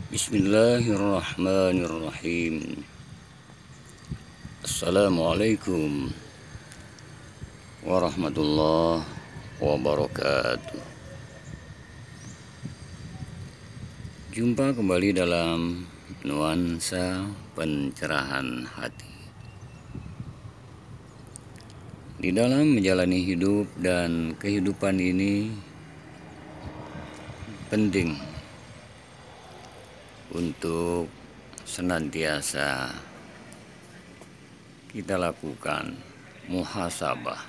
Bismillahirrahmanirrahim. Assalamualaikum warahmatullahi wabarakatuh. Jumpa kembali dalam nuansa pencerahan hati. Di dalam menjalani hidup dan kehidupan ini penting untuk senantiasa kita lakukan muhasabah,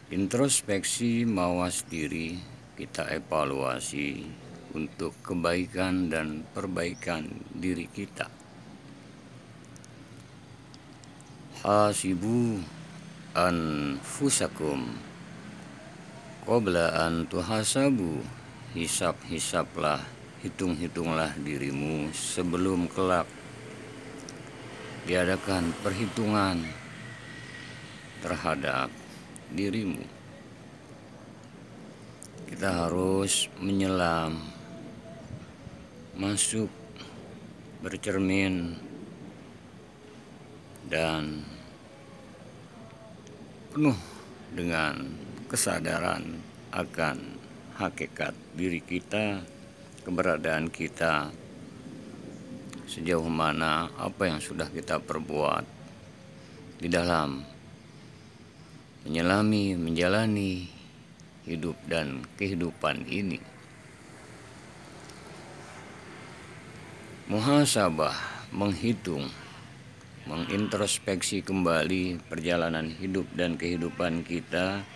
introspeksi mawas diri, kita evaluasi untuk kebaikan dan perbaikan diri kita. Hasibu anfusakum qabla an tuhasabu. Hisab-hisablah, hitung-hitunglah dirimu sebelum kelak diadakan perhitungan terhadap dirimu. Kita harus menyelam, masuk, bercermin, dan penuh dengan kesadaran akan hakikat diri kita, keberadaan kita, sejauh mana apa yang sudah kita perbuat di dalam menyelami, menjalani hidup dan kehidupan ini. Muhasabah, menghitung, mengintrospeksi kembali perjalanan hidup dan kehidupan kita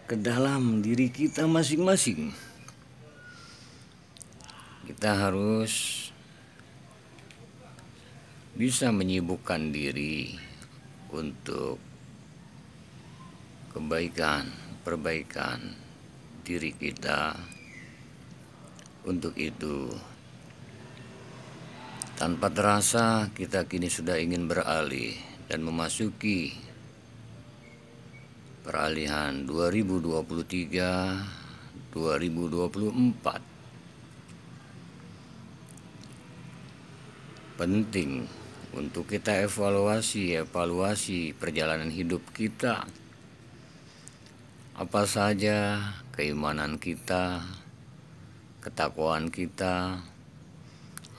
ke dalam diri kita masing-masing. Kita harus bisa menyibukkan diri untuk kebaikan, perbaikan diri kita. Untuk itu, tanpa terasa kita kini sudah ingin beralih dan memasuki peralihan 2023-2024. Penting untuk kita evaluasi perjalanan hidup kita. Apa saja keimanan kita, ketakwaan kita,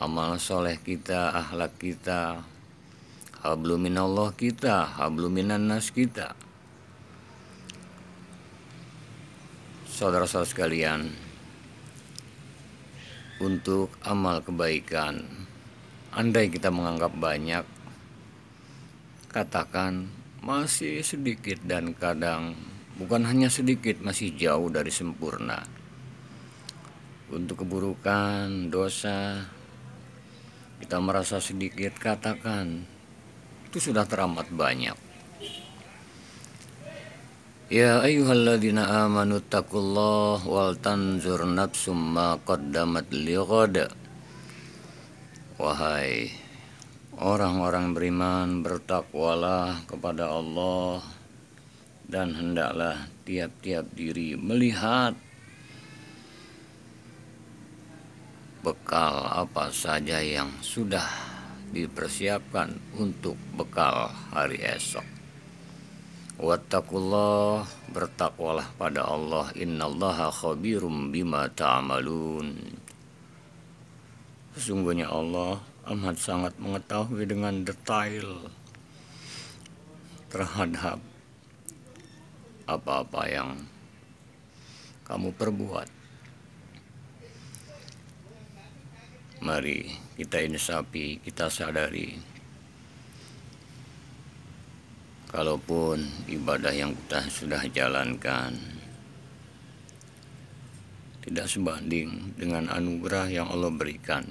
amal soleh kita, akhlak kita, hablum minallah kita, hablum minan nas kita. Saudara-saudara sekalian, untuk amal kebaikan, andai kita menganggap banyak, katakan masih sedikit, dan kadang bukan hanya sedikit, masih jauh dari sempurna. Untuk keburukan, dosa, kita merasa sedikit, katakan itu sudah teramat banyak. Ya ayyuhalladzina amanu taqullaha wal tanzur nafsum ma qaddamat lighad. Wahai orang-orang beriman, bertakwalah kepada Allah, dan hendaklah tiap-tiap diri melihat bekal apa saja yang sudah dipersiapkan untuk bekal hari esok. Wattaqullah, bertakwalah pada Allah, innallaha khabirum bima ta'malun. Sesungguhnya Allah amat sangat mengetahui dengan detail terhadap apa-apa yang kamu perbuat. Mari kita insafi, kita sadari, kalaupun ibadah yang kita sudah jalankan tidak sebanding dengan anugerah yang Allah berikan,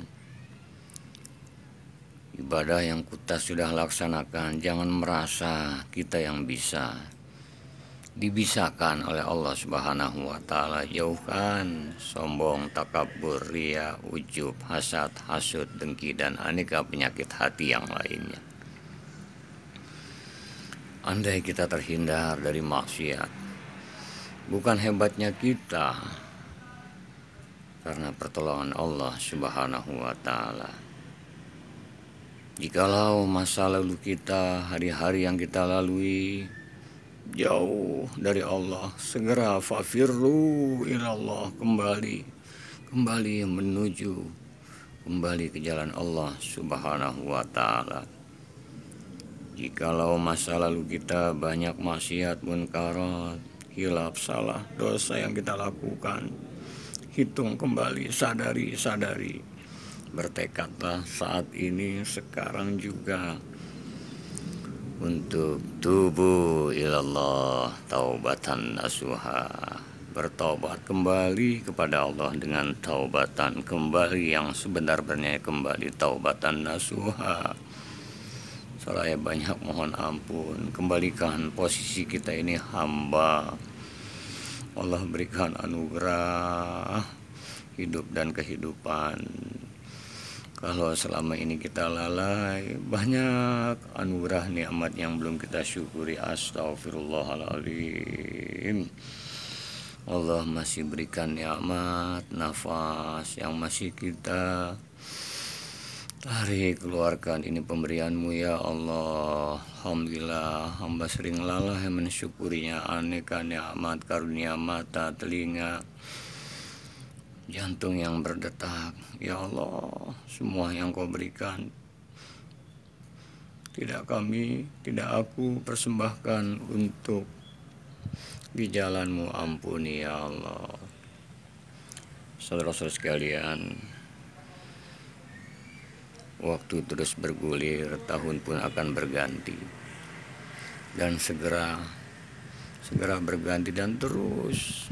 ibadah yang kita sudah laksanakan, jangan merasa kita yang bisa. Dibisakan oleh Allah Subhanahu wa Ta'ala. Jauhkan sombong, takabur, ria, ujub, hasad, hasud, dengki, dan aneka penyakit hati yang lainnya. Andai kita terhindar dari maksiat, bukan hebatnya kita, karena pertolongan Allah Subhanahu wa Ta'ala. Jikalau masa lalu kita, hari-hari yang kita lalui jauh dari Allah, segera fafirru ilallah, kembali menuju ke jalan Allah Subhanahu wa Ta'ala. Jikalau masa lalu kita banyak maksiat, munkarat, hilaf, salah, dosa yang kita lakukan, hitung kembali, sadari. Bertekadlah saat ini, sekarang juga, untuk tubuh ilallah taubatan nasuha, bertobat kembali kepada Allah dengan taubatan kembali yang sebenar-benarnya, kembali taubatan nasuha. Saya banyak mohon ampun, kembalikan posisi kita ini hamba. Allah berikan anugerah hidup dan kehidupan. Kalau selama ini kita lalai, banyak anugerah nikmat yang belum kita syukuri. Astaghfirullahaladzim. Allah masih berikan nikmat nafas yang masih kita tarik, keluarkan. Ini pemberianmu ya Allah. Alhamdulillah, hamba sering lalai mensyukurinya. Aneka nikmat, karunia mata, telinga, jantung yang berdetak. Ya Allah, semua yang Kau berikan, tidak aku persembahkan untuk di jalan-Mu. Ampuni ya Allah. Saudara-saudara sekalian, waktu terus bergulir, tahun pun akan berganti, dan segera berganti dan terus.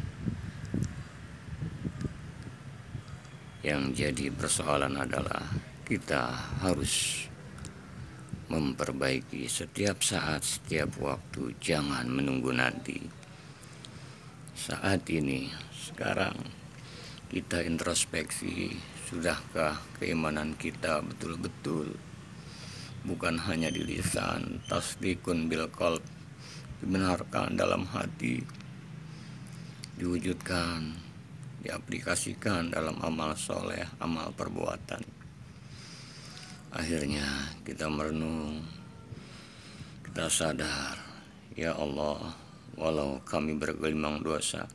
Yang jadi persoalan adalah kita harus memperbaiki setiap saat, setiap waktu. Jangan menunggu nanti. Saat ini, sekarang kita introspeksi. Sudahkah keimanan kita betul-betul, bukan hanya di lisan, tasdikun bil qalb, dibenarkan dalam hati, diwujudkan, diaplikasikan dalam amal soleh, amal perbuatan. Akhirnya kita merenung, kita sadar, ya Allah, walau kami bergelimang dosa,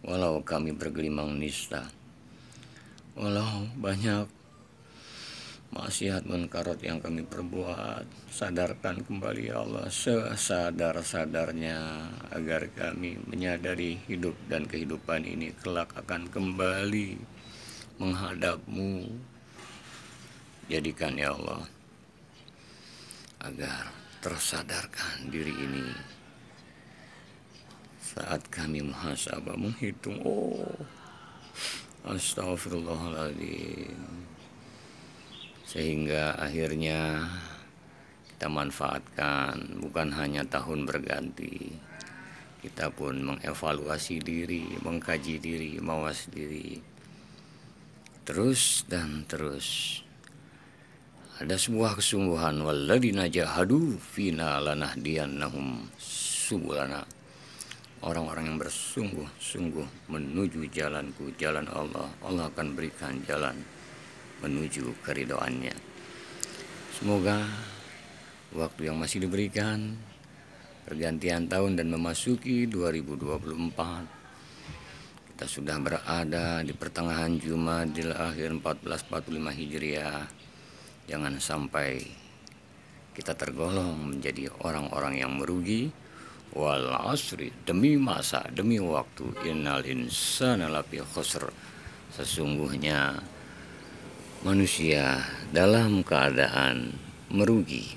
walau kami bergelimang nista, walau banyak maksiat munkarat yang kami perbuat, sadarkan kembali ya Allah sesadar-sadarnya, agar kami menyadari hidup dan kehidupan ini kelak akan kembali menghadap-Mu. Jadikan ya Allah, agar tersadarkan diri ini saat kami muhasabah, menghitung, astagfirullahaladzim, sehingga akhirnya kita manfaatkan. Bukan hanya tahun berganti, kita pun mengevaluasi diri, mengkaji diri, mawas diri, terus dan terus. Ada sebuah kesungguhan, walladzina jahadu fina lanahdiyannahum subulana. Orang-orang yang bersungguh-sungguh menuju jalanku, jalan Allah, Allah akan berikan jalan menuju keridhoannya. Semoga waktu yang masih diberikan, pergantian tahun dan memasuki 2024, kita sudah berada di pertengahan Jumadil Akhir 1445 Hijriah. Jangan sampai kita tergolong menjadi orang-orang yang merugi. Wal asri, demi masa, demi waktu, innal insana lafi khusr, sesungguhnya manusia dalam keadaan merugi.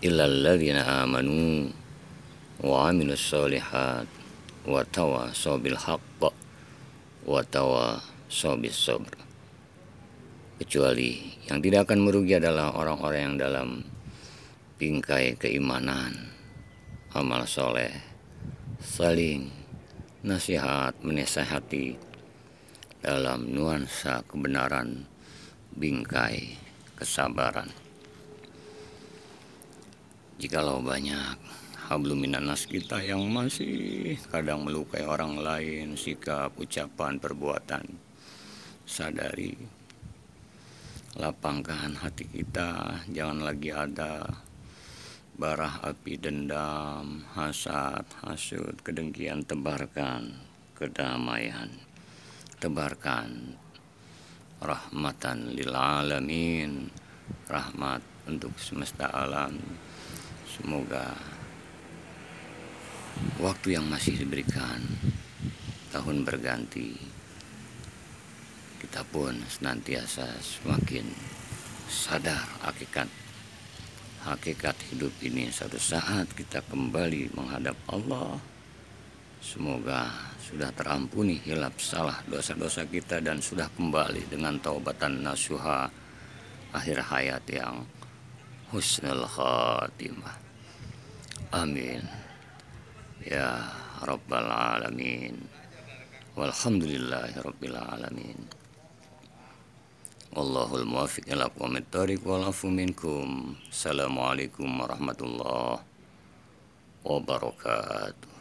Illal ladzina amanu wa amilus sholihat wa tawassaw bil haqq wa tawassaw bis sabr. Kecuali yang tidak akan merugi adalah orang-orang yang dalam bingkai keimanan, amal soleh, saling nasihat menasihati dalam nuansa kebenaran, bingkai kesabaran. Jikalau banyak hablum minannas kita yang masih kadang melukai orang lain, sikap, ucapan, perbuatan. Sadari, lapangkan hati kita, jangan lagi ada bara api dendam, hasad, hasud, kedengkian. Tebarkan kedamaian, tebarkan rahmatan lil alamin, rahmat untuk semesta alam. Semoga waktu yang masih diberikan, tahun berganti, kita pun senantiasa semakin sadar hakikat hidup ini. Suatu saat kita kembali menghadap Allah. Semoga sudah terampuni hilaf salah dosa-dosa kita dan sudah kembali dengan taubatan nasuha, akhir hayat yang husnul khatimah. Amin ya rabbal alamin. Walhamdulillahi rabbil alamin. Wallahul muwaffiq ila aqwamit thoriq wal afu minkum. Assalamualaikum warahmatullahi wabarakatuh.